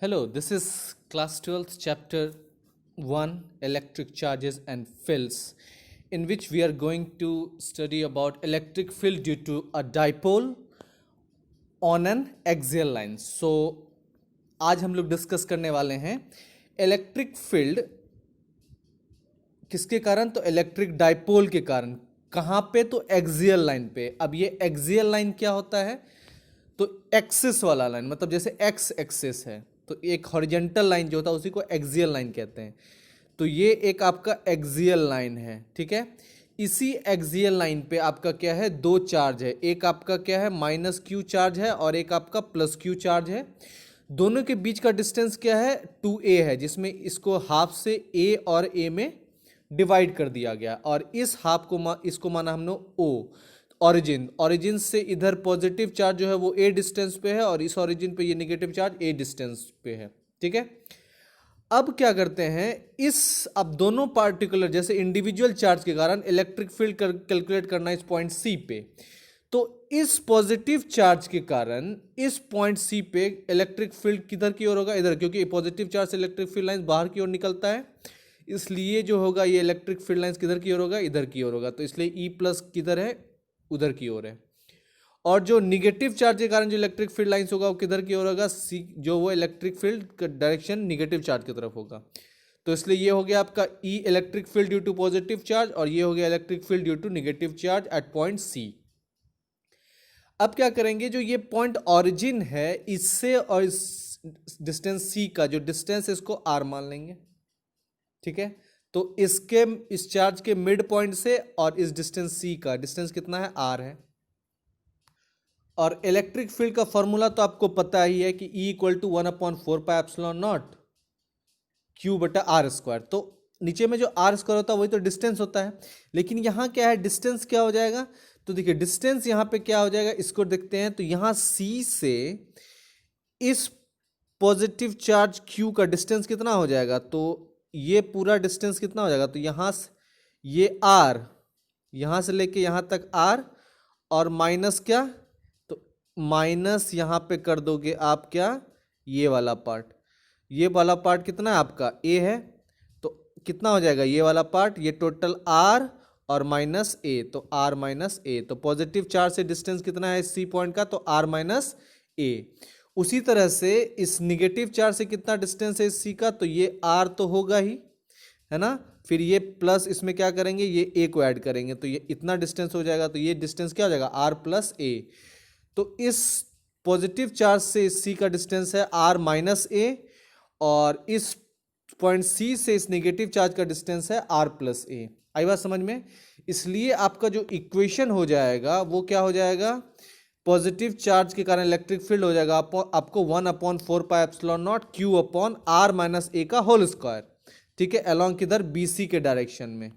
Hello, this is class 12th chapter 1 electric charges and fields in which we are going to study about electric field due to a dipole on an axial line. So आज हम लोग discuss करने वाले हैं electric field किसके कारण, तो electric dipole के कारण। कहाँ पे, तो एक्सियल लाइन पे। अब ये एक्सियल लाइन क्या होता है, तो एक्सिस वाला लाइन, मतलब जैसे एक्स एक्सिस है तो एक हॉरिजेंटल लाइन जो होता है उसी को एक्सियल लाइन कहते हैं। तो ये एक आपका एक्सियल लाइन है, ठीक है। इसी एक्सियल लाइन पे आपका क्या है, दो चार्ज है। एक आपका क्या है, माइनस क्यू चार्ज है और एक आपका प्लस क्यू चार्ज है। दोनों के बीच का डिस्टेंस क्या है, 2a है, जिसमें इसको हाफ से a और a में डिवाइड कर दिया गया और इस हाफ को इसको माना हमने o। ओरिजिन से इधर पॉजिटिव चार्ज जो है वो a डिस्टेंस पे है और इस ओरिजिन पे ये नेगेटिव चार्ज a डिस्टेंस पे है, ठीक है। अब क्या करते हैं, अब दोनों पार्टिकुलर जैसे इंडिविजुअल चार्ज के कारण इलेक्ट्रिक फील्ड कैलकुलेट करना इस पॉइंट C पे। तो इस पॉजिटिव चार्ज के कारण इस पॉइंट C पे इलेक्ट्रिक फील्ड किधर की ओर होगा, इधर, क्योंकि पॉजिटिव चार्ज से इलेक्ट्रिक फील्ड लाइन बाहर की ओर निकलता है, इसलिए जो होगा ये इलेक्ट्रिक फील्ड लाइंस किधर की ओर होगा, इधर की ओर होगा। तो इसलिए E प्लस किधर है, उधर की ओर है। और जो निगेटिव चार्ज के कारण जो इलेक्ट्रिक फील्ड लाइंस होगा वो किधर की ओर होगा, सी, जो वो इलेक्ट्रिक फील्ड का डायरेक्शन निगेटिव चार्ज की तरफ होगा। तो इसलिए ये हो गया आपका E electric field due to positive charge और ये हो गया electric field due to negative charge at point C. अब क्या करेंगे, जो ये पॉइंट ऑरिजिन है इससे और इस डिस्टेंस सी का जो डिस्टेंस है इसको आर मान लेंगे, ठीक है। तो इस चार्ज के मिड पॉइंट से और इस डिस्टेंस सी का डिस्टेंस कितना है, आर है। और इलेक्ट्रिक फील्ड का फॉर्मूला तो आपको पता ही है कि E इक्वल टू 1/4πε0 Q बटा आर स्क्वायर। तो नीचे में जो आर स्क्वायर होता है वही तो डिस्टेंस होता है, लेकिन यहाँ क्या है, डिस्टेंस क्या हो जाएगा, तो देखिए डिस्टेंस यहाँ पे क्या हो जाएगा, इसको देखते हैं। तो यहाँ C से इस पॉजिटिव चार्ज Q का डिस्टेंस कितना हो जाएगा, तो ये पूरा डिस्टेंस कितना हो जाएगा, तो यहाँ से ये R, यहाँ से लेके यहाँ तक R और माइनस क्या, तो माइनस यहाँ पे कर दोगे आप क्या, ये वाला पार्ट कितना है आपका A है, तो कितना हो जाएगा ये वाला पार्ट, ये टोटल R और माइनस A, तो R माइनस A। तो पॉजिटिव चार्ज से डिस्टेंस कितना है C पॉइंट का, तो R माइनस A। उसी तरह से इस निगेटिव चार्ज से कितना डिस्टेंस है C का, तो ये R तो होगा ही, है ना। फिर ये प्लस इसमें क्या करेंगे, ये A को ऐड करेंगे तो ये इतना डिस्टेंस हो जाएगा। तो ये डिस्टेंस क्या हो जाएगा, R प्लस A। तो इस पॉजिटिव चार्ज से इस C का डिस्टेंस है R माइनस A और इस पॉइंट C से इस नेगेटिव चार्ज का डिस्टेंस है R प्लस A। आई बात समझ में। इसलिए आपका जो इक्वेशन हो जाएगा वो क्या हो जाएगा, पॉजिटिव चार्ज के कारण इलेक्ट्रिक फील्ड हो जाएगा आपको 1/4πε0 Q upon R minus A का होल स्क्वायर, ठीक है, अलोंग किधर, BC के डायरेक्शन में,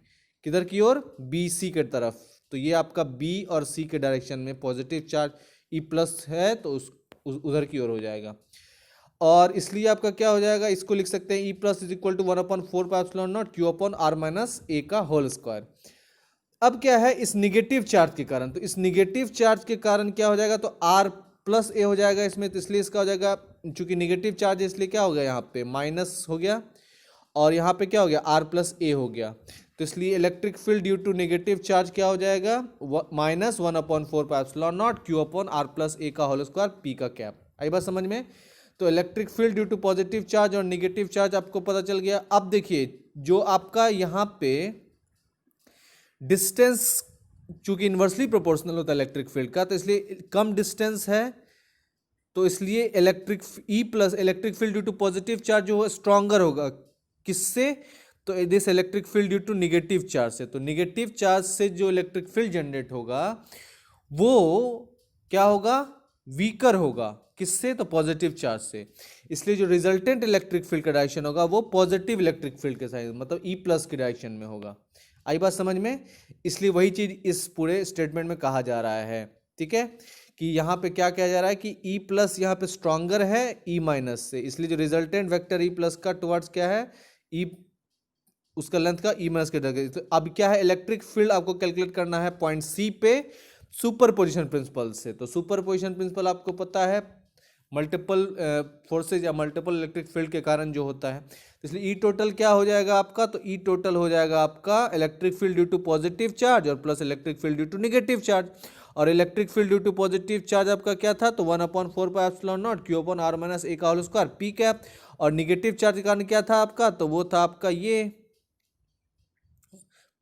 किधर की ओर, BC के तरफ। तो ये आपका B और C के डायरेक्शन में पॉजिटिव चार्ज E प्लस है तो उधर की ओर हो जाएगा। और इसलिए आपका क्या हो जाएगा, इसको लिख सकते हैं E plus is equal to 1/4πε0 Q upon R minus A का होल स्क्वायर। अब क्या है, इस निगेटिव चार्ज के कारण, तो इस निगेटिव चार्ज के कारण क्या हो जाएगा, तो R प्लस A हो जाएगा इसमें। तो इसलिए इसका हो जाएगा, चूंकि निगेटिव चार्ज है इसलिए क्या हो गया, यहाँ पे माइनस हो गया और यहाँ पे क्या हो गया, R प्लस A हो गया। तो इसलिए electric field due to negative charge क्या हो जाएगा, minus 1/4πε0 Q upon R plus A का होल स्क्वायर P का कैप। आई बात समझ में। तो electric field due to positive charge और निगेटिव चार्ज आपको पता चल गया। अब देखिए जो आपका यहाँ पे डिस्टेंस चूंकि इन्वर्सली प्रोपोर्शनल होता है इलेक्ट्रिक फील्ड का, तो इसलिए कम डिस्टेंस है, तो इसलिए electric field due to positive charge जो है स्ट्रॉन्गर होगा, किससे, तो this electric field due to negative charge से। तो निगेटिव चार्ज से जो इलेक्ट्रिक फील्ड जनरेट होगा वो क्या होगा, वीकर होगा, किससे, तो पॉजिटिव चार्ज से। इसलिए जो रिजल्टेंट इलेक्ट्रिक फील्ड का डायरेक्शन होगा वो पॉजिटिव इलेक्ट्रिक फील्ड के साथ, मतलब E प्लस के डायरेक्शन में होगा। आई बात समझ में। इसलिए वही चीज इस पूरे स्टेटमेंट में कहा जा रहा है, ठीक है, कि यहाँ पे क्या कहा जा रहा है कि E प्लस यहाँ पे स्ट्रॉन्गर है E माइनस से, इसलिए जो रिजल्टेंट वेक्टर E प्लस का टुवर्ड्स क्या है, E उसका लेंथ का E माइनस के डायरेक्शन। तो अब क्या है, इलेक्ट्रिक फील्ड आपको कैलकुलेट करना है पॉइंट C पे सुपरपोजिशन प्रिंसिपल से। तो सुपरपोजिशन प्रिंसिपल आपको पता है मल्टीपल फोर्सेज या मल्टीपल इलेक्ट्रिक फील्ड के कारण जो होता है। तो इसलिए ई टोटल क्या हो जाएगा आपका, तो ई टोटल हो जाएगा आपका electric field due to positive charge और plus electric field due to negative charge. और electric field due to positive charge आपका क्या था, तो 1/4πε0 Q upon R minus A का होल स्क्वायर पी कैप। और निगेटिव चार्ज के कारण क्या था आपका, तो वो था आपका ये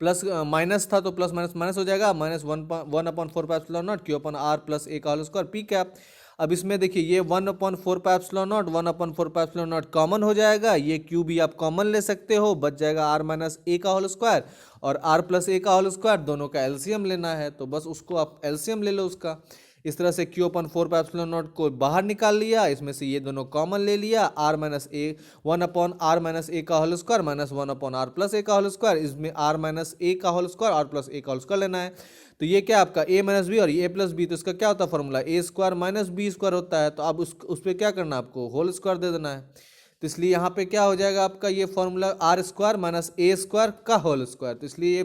प्लस माइनस था, तो प्लस माइनस माइनस हो जाएगा, -1/4πε0 Q upon R plus A का होल स्क्वायर पी कैप। अब इसमें देखिए ये 1/4πε0 1/4πε0 कॉमन हो जाएगा, ये Q भी आप कॉमन ले सकते हो, बच जाएगा R माइनस ए का होल स्क्वायर और R प्लस ए का होल स्क्वायर, दोनों का एलसीएम लेना है, तो बस उसको आप एलसीएम ले लो उसका। इस तरह से Q अपन 4πε0 को बाहर निकाल लिया, इसमें से ये दोनों कॉमन ले लिया, R minus A 1/R minus A का whole square minus 1/R plus A का होल स्क्वायर, इसमें R माइनस ए का whole square R plus A का होल स्क्वायर लेना है। तो ये क्या आपका a माइनस बी और ये a प्लस बी, तो इसका क्या होता है फॉर्मूला, ए स्क्वायर माइनस बी स्क्वायर होता है। तो अब उस पर क्या करना है आपको, होल स्क्वायर दे देना है। तो इसलिए यहाँ पे क्या हो जाएगा आपका ये formula R square minus A square का होल स्क्वायर। तो इसलिए ये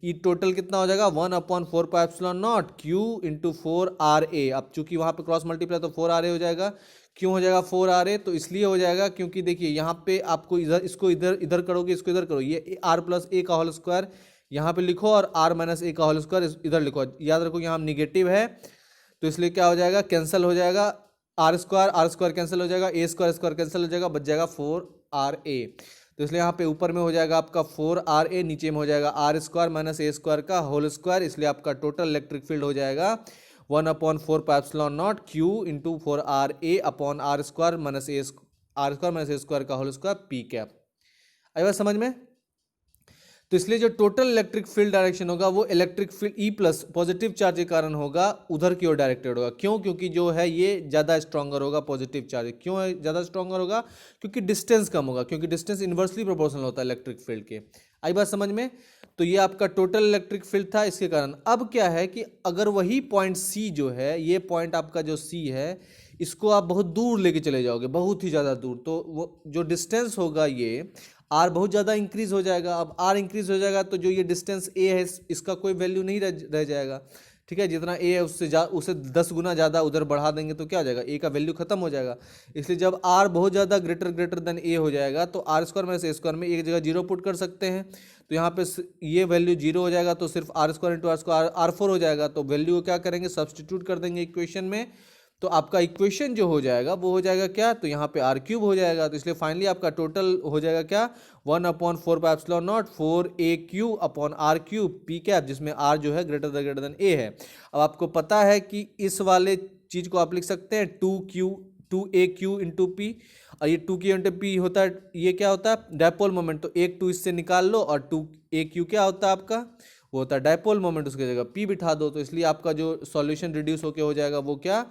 ई टोटल कितना हो जाएगा 1/4πε0 Q इंटू 4RA। अब चूंकि वहाँ पे क्रॉस मल्टीप्लाई तो 4RA हो जाएगा। क्यों हो जाएगा 4RA, तो इसलिए हो जाएगा क्योंकि देखिए यहाँ पे आपको इधर इसको इधर इधर करोगे, इसको इधर करो, ये R प्लस ए का होल स्क्वायर यहाँ पे लिखो और R माइनस ए का होल स्क्वायर इधर लिखो। याद रखो यहाँ निगेटिव है तो इसलिए क्या हो जाएगा, कैंसिल हो जाएगा, आर स्क्वायर कैंसिल हो जाएगा, ए स्क्वायर कैंसिल हो जाएगा, बच जाएगा 4RA। तो इसलिए यहाँ पे ऊपर में हो जाएगा आपका 4RA, नीचे में हो जाएगा R square minus A square का होल स्क्वायर। इसलिए आपका टोटल इलेक्ट्रिक फील्ड हो जाएगा 1/4πε0 Q into 4RA upon R square minus A square का होल स्क्वायर पी कैप। आई बात समझ में। तो इसलिए जो टोटल इलेक्ट्रिक फील्ड डायरेक्शन होगा वो electric field E plus positive charge के कारण होगा, उधर की ओर डायरेक्टेड होगा। क्यों, क्योंकि जो है ये ज़्यादा स्ट्रॉन्गर होगा पॉजिटिव चार्ज। क्यों है ज़्यादा स्ट्रॉन्गर होगा, क्योंकि डिस्टेंस कम होगा, क्योंकि डिस्टेंस इन्वर्सली प्रोपोर्शनल होता है इलेक्ट्रिक फील्ड के। आई बात समझ में। तो ये आपका टोटल इलेक्ट्रिक फील्ड था इसके कारण। अब क्या है कि अगर वही पॉइंट सी जो है, ये पॉइंट आपका जो सी है, इसको आप बहुत दूर लेके चले जाओगे, बहुत ही ज़्यादा दूर, तो वो जो डिस्टेंस होगा ये आर बहुत ज़्यादा इंक्रीज हो जाएगा। अब आर इंक्रीज हो जाएगा तो जो ये डिस्टेंस ए है इसका कोई वैल्यू नहीं रह जाएगा। ठीक है, जितना ए है उससे 10 गुना ज़्यादा उधर बढ़ा देंगे तो क्या हो जाएगा, ए का वैल्यू खत्म हो जाएगा। इसलिए जब आर बहुत ज़्यादा ग्रेटर देन ए हो जाएगा तो R square minus A square में एक जगह जीरो पुट कर सकते हैं। तो यहाँ पे ये वैल्यू जीरो हो जाएगा तो सिर्फ R square into R square R4 हो जाएगा। तो वैल्यू को क्या करेंगे, सब्सटीट्यूट कर देंगे इक्वेशन में। तो आपका इक्वेशन जो हो जाएगा वो हो जाएगा क्या, तो यहाँ पे R³ हो जाएगा। तो इसलिए फाइनली आपका टोटल हो जाएगा क्या, 1/4πε0 4AQ upon R³ P cap, जिसमें R जो है ग्रेटर देन A है। अब आपको पता है कि इस वाले चीज़ को आप लिख सकते हैं 2AQ इंटू पी, और ये 2Q इंटू पी होता है, ये क्या होता है डायपोल मोमेंट। तो एक 2 इससे निकाल लो और 2AQ क्या होता है आपका, वो होता है डायपोल मोमेंट, उसकी जगह P बिठा दो। तो इसलिए आपका जो सॉल्यूशन रिड्यूस होके हो जाएगा वो क्या,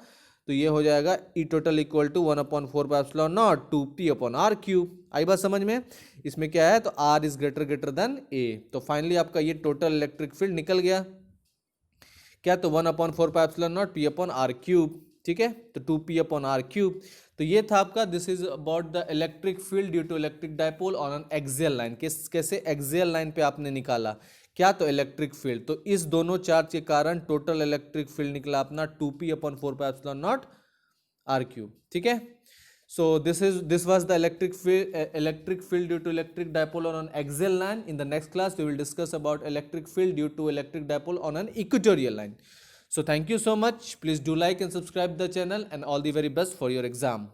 तो ये हो जाएगा E total equal to 1/4πε0 2P upon R³। आई बात समझ में। इसमें क्या है, तो R is greater than A। तो फाइनली आपका ये टोटल इलेक्ट्रिक फील्ड निकल गया क्या, तो 1/4πε0 P अपॉन R³। ठीक है, तो 2P अपॉन R³। तो ये था आपका, this is about the electric field due to electric dipole on an axial line. कैसे एक्सियल लाइन पे आपने निकाला क्या, तो इलेक्ट्रिक फील्ड। तो इस दोनों चार्ज के कारण टोटल इलेक्ट्रिक फील्ड निकला अपना 2P अपॉन 4πε0 R³। ठीक है, so this was the electric field due to electric dipole on an axial line. In the next class we will discuss about electric field due to electric dipole on an equatorial line. So thank you so much. Please do like and subscribe the channel, and all the very best for your exam.